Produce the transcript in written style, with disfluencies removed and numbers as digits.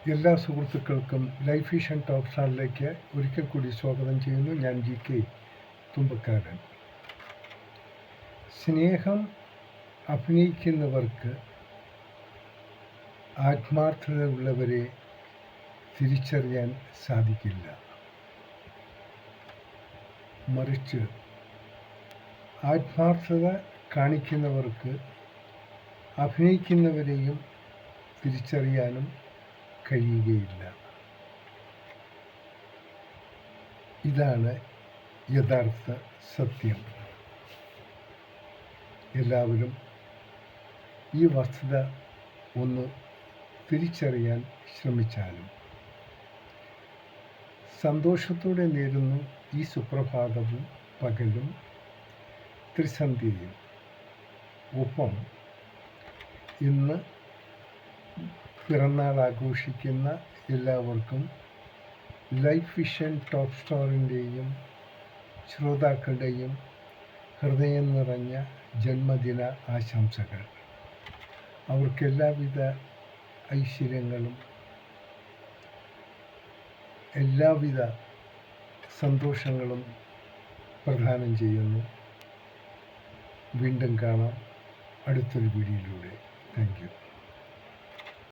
എല്ലാ സുഹൃത്തുക്കൾക്കും life vision top സ്റ്റാറിലേക്ക് ഒരിക്കൽ കൂടി സ്വാഗതം ചെയ്യുന്നു. ഞാൻ GK തുമ്പക്കാരൻ. സ്നേഹം അഭിനയിക്കുന്നവർക്ക് ആത്മാർത്ഥതയുള്ളവരെ തിരിച്ചറിയാൻ സാധിക്കില്ല. മറിച്ച് ആത്മാർത്ഥത കാണിക്കുന്നവർക്ക് അഭിനയിക്കുന്നവരെയും തിരിച്ചറിയാനും കഴിയുകയില്ല. ഇതാണ് യഥാർത്ഥ സത്യം. എല്ലാവരും ഈ വസ്തുത ഒന്ന് തിരിച്ചറിയാൻ ശ്രമിച്ചാലും. സന്തോഷത്തോടെ നേരുന്നു ഈ സുപ്രഭാതവും പകലും ത്രിസന്ധ്യയും. ഒപ്പം ഇന്ന് പിറന്നാൾ ആഘോഷിക്കുന്ന എല്ലാവർക്കും ലൈഫ് വിഷൻ ടോപ്പ് സ്റ്റാറിൻ്റെയും ശ്രോതാക്കളുടെയും ഹൃദയം നിറഞ്ഞ ജന്മദിന ആശംസകൾ. അവർക്ക് എല്ലാവിധ ഐശ്വര്യങ്ങളും എല്ലാവിധ സന്തോഷങ്ങളും പ്രദാനം ചെയ്യുന്നു. വീണ്ടും കാണാം അടുത്തൊരു വീഡിയോയിലൂടെ. Thank you.